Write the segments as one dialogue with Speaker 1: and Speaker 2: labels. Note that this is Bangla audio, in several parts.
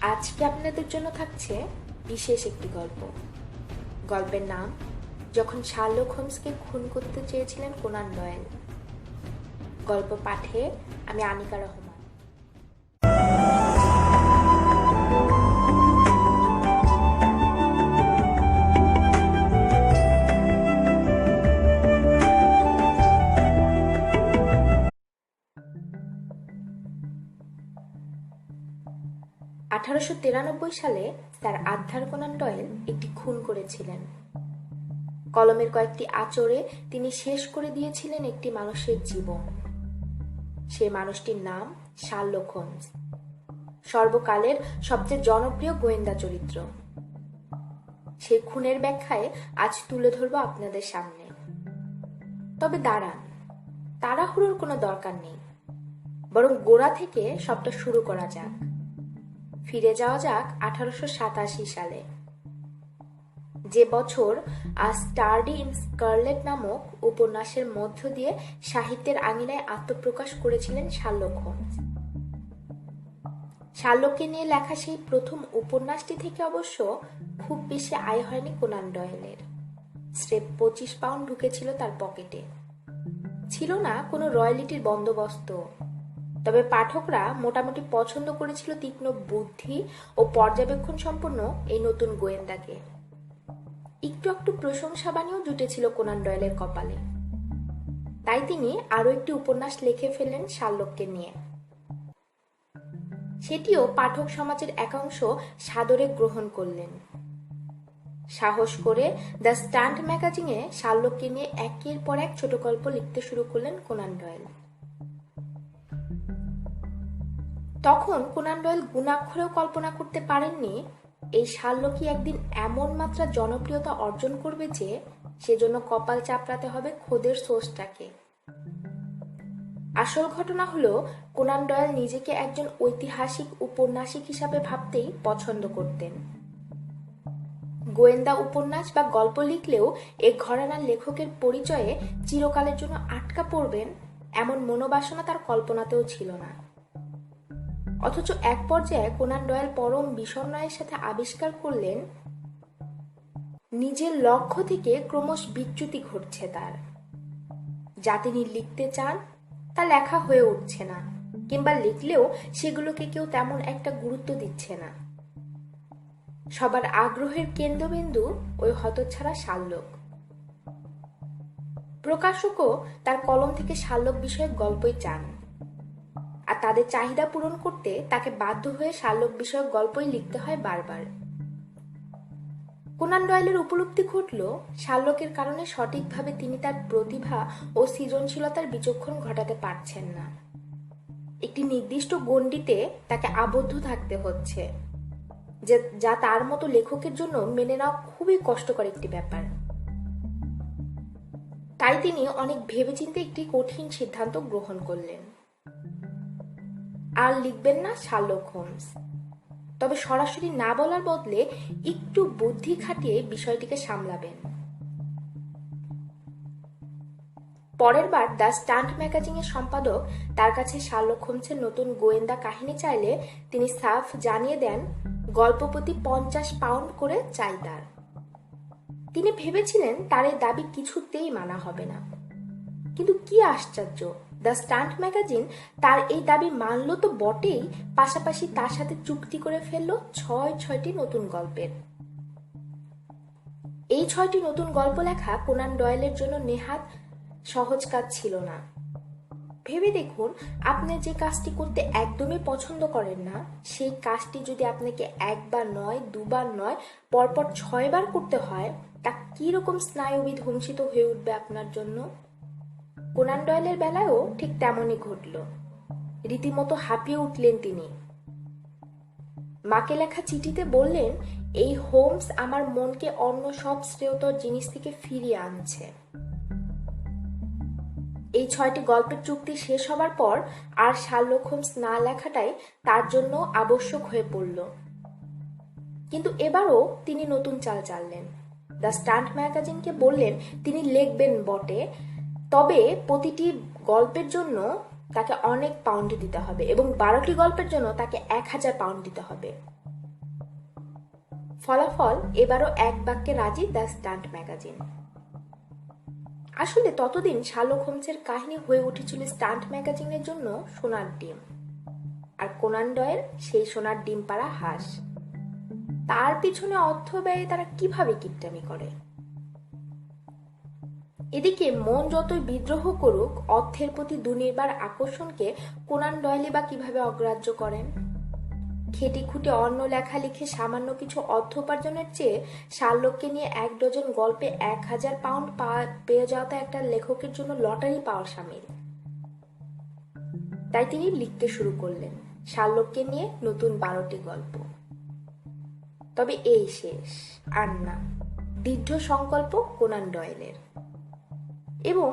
Speaker 1: আজকে আপনাদের জন্য থাকছে বিশেষ একটি গল্প। গল্পের নাম যখন শার্লক হোমসকে খুন করতে চেয়েছিলেন কোনান ডয়েল। গল্প পাঠে আমি আনিকা রহমান। 1893 সালে স্যার আর্থার কোনান ডয়েল একটি খুন করেছিলেন। কলমের কয়েকটি আঁচড়ে তিনি শেষ করে দিয়েছিলেন একটি মানুষের জীবন। সে মানুষটির নাম শার্লক হোমস, সর্বকালের সবচেয়ে জনপ্রিয় গোয়েন্দা চরিত্র। সেই খুনের ব্যাখ্যায় আজ তুলে ধরব আপনাদের সামনে। তবে দাঁড়ান, তাড়াহুড়োর কোনো দরকার নেই, বরং গোড়া থেকে সবটা শুরু করা যাক। ফিরে যাওয়া যাক 1887 সালে, যে বছর আ স্টাডি ইন স্কারলেট নামক উপন্যাসের মধ্য দিয়ে সাহিত্যের আঙিনায় আত্মপ্রকাশ করেছিলেন শার্লক হোমস। শার্লককে নিয়ে লেখা সেই প্রথম উপন্যাসটি থেকে অবশ্য খুব বেশি আয় হয়নি কোনান ডয়েলের। স্রেফ 25 পাউন্ড ঢুকেছিল তার পকেটে। ছিল না কোনো রয়্যালিটির বন্দোবস্ত। তবে পাঠকরা মোটামুটি পছন্দ করেছিল তীক্ষ্ণ বুদ্ধি ও পর্যবেক্ষণ সম্পন্ন এই নতুন গোয়েন্দাকে। একটু একটু প্রশংসা বাণীও জুটেছিল কোনান ডয়েলের কপালে। তাই তিনি আরো একটি উপন্যাস লিখে ফেললেন শার্লককে নিয়ে। সেটিও পাঠক সমাজের একাংশ সাদরে গ্রহণ করলেন। সাহস করে দ্য স্ট্যান্ড ম্যাগাজিনে শার্লককে নিয়ে একের পর এক ছোট গল্প লিখতে শুরু করলেন কোনান ডয়েল। তখন কোনান ডয়েল গুণাক্ষরেও কল্পনা করতে পারেননি এই শার্লকই একদিন এমন মাত্রা জনপ্রিয়তা অর্জন করবে যে সেজন্য কপাল চাপড়াতে হবে খোদের সোর্সটাকে। আসল ঘটনা হলো, কোনান ডয়েল নিজেকে একজন ঐতিহাসিক উপন্যাসিক হিসাবে ভাবতেই পছন্দ করতেন। গোয়েন্দা উপন্যাস বা গল্প লিখলেও এ ঘরানার লেখকের পরিচয়ে চিরকালের জন্য আটকা পড়বেন এমন মনোবাসনা তার কল্পনাতেও ছিল না। অথচ এক পর্যায়ে কোনান ডয়েল পরম বিষণ্ণয়ের সাথে আবিষ্কার করলেন, নিজের লক্ষ্য থেকে ক্রমশ বিচ্যুতি ঘটছে তার। যা তিনি লিখতে চান তা লেখা হয়ে উঠছে না, কিংবা লিখলেও সেগুলোকে কেউ তেমন একটা গুরুত্ব দিচ্ছে না। সবার আগ্রহের কেন্দ্রবিন্দু ওই হতচ্ছাড়া শার্লক। প্রকাশকও তার কলম থেকে শার্লক বিষয়ক গল্পই চান, আর তাদের চাহিদা পূরণ করতে তাকে বাধ্য হয়ে শার্লক বিষয়ক গল্পই লিখতে হয় বারবার। কোনান ডয়েলের উপলব্ধি ঘটল, শার্লকের কারণে সঠিকভাবে তিনি তার প্রতিভা ও সৃজনশীলতার বিচক্ষণ ঘটাতে পারছেন না। একটি নির্দিষ্ট গণ্ডিতে তাকে আবদ্ধ থাকতে হচ্ছে, যা তার মতো লেখকের জন্য মেনে নেওয়া খুবই কষ্টকর একটি ব্যাপার। তাই তিনি অনেক ভেবেচিন্তে একটি কঠিন সিদ্ধান্ত গ্রহণ করলেন। আর লিখবেন না শার্লক হোমস, তবে সরাসরি না বলার বদলে একটু বুদ্ধি খাটিয়ে বিষয়টিকে সামলাবেন। পরের বার দ্য স্ট্যান্ড ম্যাগাজিনের সম্পাদক তার কাছে শার্লক হোমসের নতুন গোয়েন্দা কাহিনী চাইলে তিনি সাফ জানিয়ে দেন গল্প প্রতি 50 পাউন্ড করে চাই তার। তিনি ভেবেছিলেন তার এই দাবি কিছুতেই মানা হবে না, কিন্তু কি আশ্চর্য, দ্য স্ট্যান্ড ম্যাগাজিন তার এই দাবি মানল তো বটেই, পাশাপাশি তার সাথে চুক্তি করে ফেলল 6টি নতুন গল্পের। এই 6টি নতুন গল্প লেখা কোনান ডয়েলের জন্য নেহাত সহজ কাজ ছিল না। ভেবে দেখুন, আপনি যে কাজটি করতে একদমই পছন্দ করেন না, সেই কাজটি যদি আপনাকে একবার নয়, দুবার নয়, পরপর 6 বার করতে হয়, তা কিরকম স্নায়ুবিধ্বংসিত হয়ে উঠবে আপনার জন্য। কোনান ডয়েলের বেলায়ও ঠিক তেমনই ঘটল। রীতিমতো হাঁপিয়ে উঠলেন তিনি। মাকে লেখা চিঠিতে বললেন, এই হোমস আমার মনকে অন্য সব শ্রেয়তর জিনিস থেকে ফিরিয়ে আনছে। এই 6টি গল্পের চুক্তি শেষ হবার পর আর শার্লক হোমস না লেখাটাই তার জন্য আবশ্যক হয়ে পড়ল। কিন্তু এবারও তিনি নতুন চাল চাললেন। দ্য স্ট্যান্ড ম্যাগাজিনকে বললেন তিনি লিখবেন বটে, তবে প্রতিটি গল্পের জন্য তাকে অনেক পাউন্ড দিতে হবে এবং 12টি গল্পের জন্য তাকে 1000 পাউন্ড দিতে হবে। ফলাফল এবারও এক বাক্যে রাজি দ্য স্টান্ট ম্যাগাজিন। আসলে ততদিন শার্লক হোমসের কাহিনী হয়ে উঠেছিল স্টান্ট ম্যাগাজিনের জন্য সোনার ডিম, আর কোনান ডয়েল সেই সোনার ডিম পাড়া হাঁস। তার পিছনে অর্থ ব্যয়ে তারা কিভাবে কিপটামি করে। এদিকে মন যতই বিদ্রোহ করুক, অর্থের প্রতি দুর্নিবার আকর্ষণকে কোনান ডয়েলই বা কিভাবে অগ্রাহ্য করেন। খেটে খুঁটে অন্য লেখা লিখে সামান্য কিছু অর্থ উপার্জনের চেয়ে শার্লককে নিয়ে 1 ডজন গল্পে 1000 পাউন্ড পেয়ে যাওয়া একটা লেখকের জন্য লটারি পাওয়ার সামিল। তাই তিনি লিখতে শুরু করলেন শার্লককে নিয়ে নতুন 12টি গল্প। তবে এই শেষ আর না, দৃঢ় সংকল্প কোনান ডয়েলের। এবং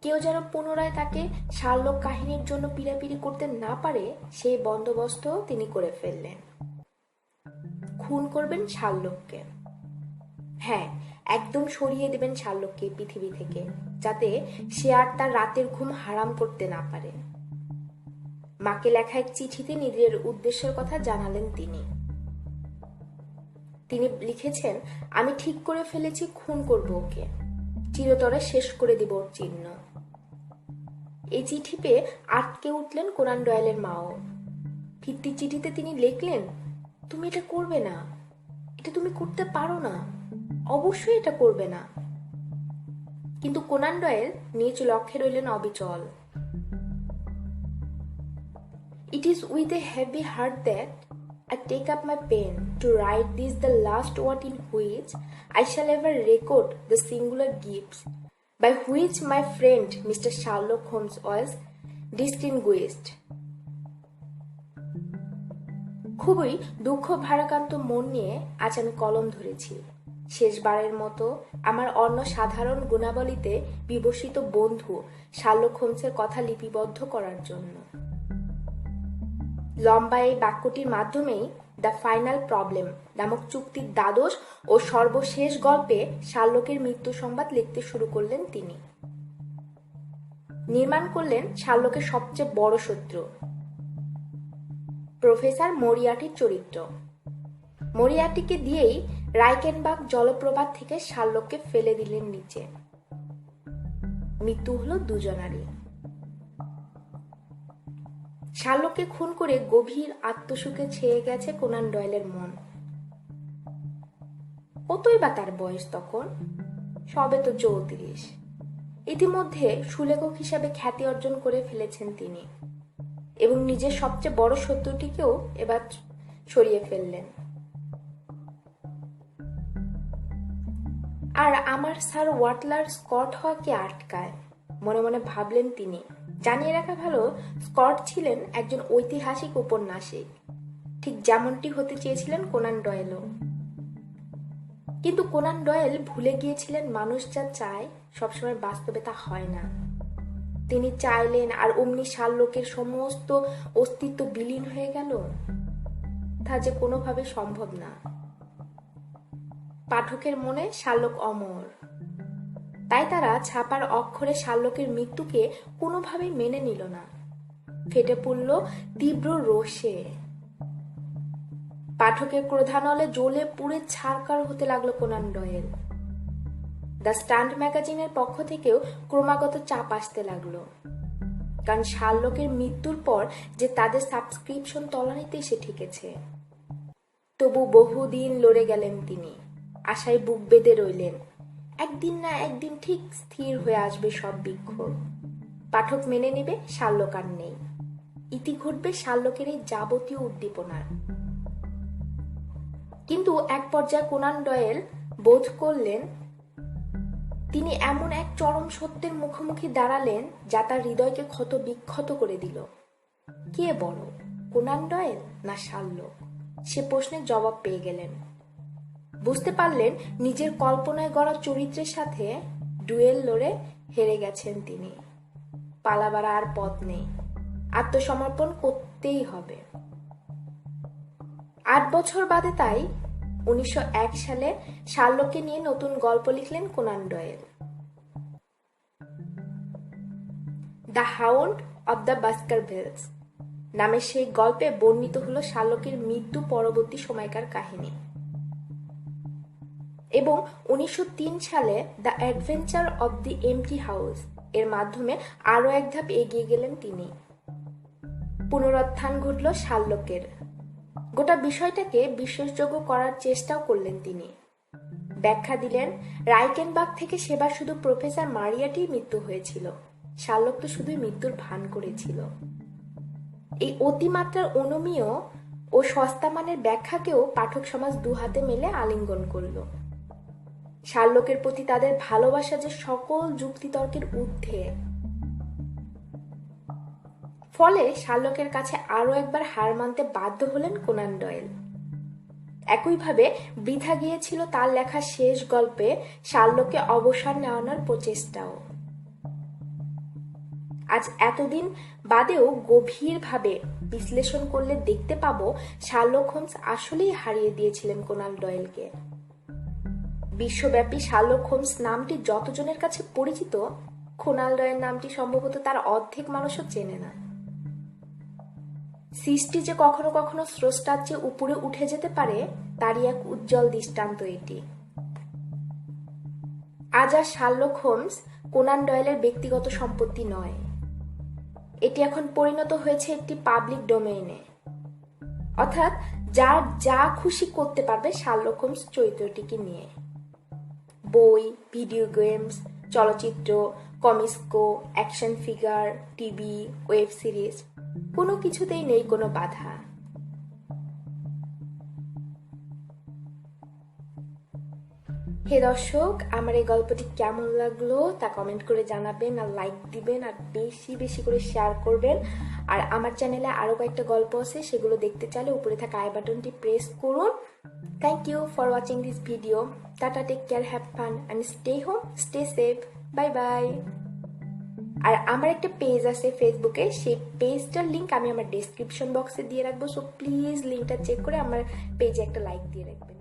Speaker 1: কেউ যেন পুনরায় তাকে শার্লক কাহিনীর জন্য পিড়াপিড়ি করতে না পারে, সেই বন্দোবস্ত তিনি করে ফেললেন। খুন করবেন শার্লককে। হ্যাঁ, একদম সরিয়ে দেবেন শার্লককে পৃথিবী থেকে, যাতে সে আর তার রাতের ঘুম হারাম করতে না পারে। মাকে লেখা এক চিঠিতে নিজের উদ্দেশ্যের কথা জানালেন তিনি। তিনি লিখেছেন, আমি ঠিক করে ফেলেছি খুন করব ওকে, চিরতরে শেষ করে দিব ওর চিহ্ন। এই চিঠি পেয়ে আটকে উঠলেন কোনান ডয়েলের মাও। ফিরতি চিঠিতে তিনি লিখলেন, তুমি এটা করবে না, এটা তুমি করতে পারো না, অবশ্যই এটা করবে না। কিন্তু কোনান ডয়েল নিজ লক্ষ্যে রইলেন অবিচল। It is with a heavy heart that I take up my pen to write this the last word in which I shall ever record the singular gifts by which my friend Mr. Sherlock Holmes was distinguished. খুবই দুঃখ ভারাক্রান্ত মন নিয়ে আজ আমি কলম ধরেছি, শেষবারের মতো আমার অন্য সাধারণ গুণাবলীতে বিবশিত বন্ধু শার্লক হোমসের কথা লিপিবদ্ধ করার জন্য। লম্বা এই বাক্যটির মাধ্যমেই দ্য ফাইনাল প্রবলেম নামক চুক্তির দ্বাদশ ও সর্বশেষ গল্পে শার্লকের মৃত্যু সংবাদ লিখতে শুরু করলেন তিনি। নির্মাণ করলেন শার্লকের সবচেয়ে বড় শত্রু, প্রফেসর মরিয়ার্টির চরিত্র। মরিয়ার্টিকে দিয়েই রাইকেনবার্গ জলপ্রপাত থেকে শার্লককে ফেলে দিলেন নিচে। মৃত্যু হলো দুজনারই। শার্লককে খুন করে গভীর আত্মসুখে ছেয়ে গেছে কোনান ডয়েলের মন। কতই বা তার বয়স তখন, সবে তো 34। ইতিমধ্যে সুলেখক হিসাবে খ্যাতি অর্জন করে ফেলেছেন তিনি, এবং নিজের সবচেয়ে বড় শত্রুটিকেও এবার সরিয়ে ফেললেন। আর আমার স্যার ওয়াটলার স্কট হওয়াকে আটকায়, মনে মনে ভাবলেন তিনি। জানিয়ে রাখা ভালো, স্কট ছিলেন একজন ঐতিহাসিক ঔপন্যাসিক, ঠিক যেমনটি হতে চেয়েছিলেন কোনান ডয়েলও। কিন্তু কোনান ডয়েল ভুলে গিয়েছিলেন মানুষ যা চায় সবসময় বাস্তবে তা হয় না। তিনি চাইলেন আর অমনি শার্লকের সমস্ত অস্তিত্ব বিলীন হয়ে গেল, তা যে কোনোভাবে সম্ভব না। পাঠকের মনে শার্লক অমর, তাই তারা ছাপার অক্ষরে শার্লকের মৃত্যুকে কোনোভাবেই মেনে নিল না। ফেটে পড়ল তীব্র রোষে। পাঠকের ক্রোধানলে জ্বলে পুড়ে ছারকার হতে লাগলো কোনান ডয়েল। দ্য স্টান্ট ম্যাগাজিনের পক্ষ থেকেও ক্রমাগত চাপ আসতে লাগলো, কারণ শার্লকের মৃত্যুর পর যে তাদের সাবস্ক্রিপশন তলানিতে এসে ঠেকেছে। তবু বহুদিন লড়ে গেলেন তিনি, আশায় বুক বেঁধে রইলেন। একদিন না একদিন ঠিক স্থির হয়ে আসবে সব বিক্ষোভ, পাঠক মেনে নেবে শার্লক আর নেই, ইতি ঘটবে শার্লকের এই যাবতীয় উদ্দীপনার। কিন্তু এক পর্যায়ে কোনান ডয়েল বোধ করলেন তিনি এমন এক চরম সত্যের মুখোমুখি দাঁড়ালেন যা তার হৃদয়কে ক্ষত বিক্ষত করে দিল। কে বড়, কোনান ডয়েল না শার্লক? সে প্রশ্নের জবাব পেয়ে গেলেন। বুঝতে পারলেন নিজের কল্পনায় গড়া চরিত্রের সাথে ডুয়েল লড়ে হেরে গেছেন তিনি। পালাবার আর পথ নেই, আত্মসমর্পণ করতেই হবে। 8 বছর বাদে তাই 1901 সালে শার্লককে নিয়ে নতুন গল্প লিখলেন Conan Doyle. The hound of the Baskervilles নামে সেই গল্পে বর্ণিত হলো শার্লকের মৃত্যু পরবর্তী সময়কার কাহিনী। এবং 1903 সালে the adventure of the empty house এর মাধ্যমে আরও এক ধাপ এগিয়ে গেলেন তিনি। পুনরুত্থান ঘটল শার্লকের। গোটা বিষয়টাকে বিশ্বাসযোগ্য করার চেষ্টাও করলেন তিনি। ব্যাখ্যা দিলেন, রাইকেনবার্গ থেকে সেবার শুধু প্রফেসর মারিয়াটির মৃত্যু হয়েছিল, শার্লক তো শুধুই মৃত্যুর ভান করেছিল। এই অতিমাত্রার অনুমেয় ও সস্তা মানের ব্যাখ্যাকেও পাঠক সমাজ দুহাতে মেলে আলিঙ্গন করল। শার্লকের প্রতি তাদের ভালোবাসা যে সকল যুক্তিতর্কের ঊর্ধ্বে। ফলে শার্লকের কাছে আরো একবার হার মানতে বাধ্য হলেন কোনান ডয়েল। একইভাবে বৃথা গিয়েছিল তার লেখা শেষ গল্পে শার্লককে অবসর নেওয়ানোর প্রচেষ্টাও। আজ এতদিন বাদেও গভীরভাবে বিশ্লেষণ করলে দেখতে পাবো শার্লক হোমস আসলেই হারিয়ে দিয়েছিলেন কোনান ডয়েলকে। বিশ্বব্যাপী শার্লক হোমস নামটি যতজনের কাছে পরিচিত, কোনান ডয়েল নামটি সম্ভবত তার অর্ধেক মানুষও চেনে না। সৃষ্টি যে কখনো কখনো স্রষ্টার চেয়ে উপরে উঠে যেতে পারে তারই এক উজ্জ্বল দৃষ্টান্ত এটি। আজ আর শার্লক হোমস কোনান ডয়েলের ব্যক্তিগত সম্পত্তি নয়, এটি এখন পরিণত হয়েছে একটি পাবলিক ডোমেইনে। অর্থাৎ যার যা খুশি করতে পারবে শার্লক হোমস চরিত্রটিকে নিয়ে। বই, ভিডিও গেমস, চলচ্চিত্র, কমিক্সো, action figure, TV, web series, কোনো কিছুতেই নেই কোনো বাধা। হে দর্শক, আমার এই গল্পটি কেমন লাগলো তা কমেন্ট করে জানাবেন, আর লাইক দিবেন, আর বেশি বেশি করে শেয়ার করবেন। আর আমার চ্যানেলে আরো কয়েকটা গল্প আছে, সেগুলো দেখতে চাইলে উপরে থাকা আই বাটনটি প্রেস করুন। Thank you for watching this video. Tata, take care, have fun and stay home, stay safe, bye bye. আর আমার একটা পেজ আছে ফেসবুকে, সেই পেজটার লিঙ্ক আমি আমার ডেসক্রিপশন বক্সে দিয়ে রাখবো। সো প্লিজ লিঙ্কটা চেক করে আমার পেজে একটা লাইক দিয়ে রাখবেন।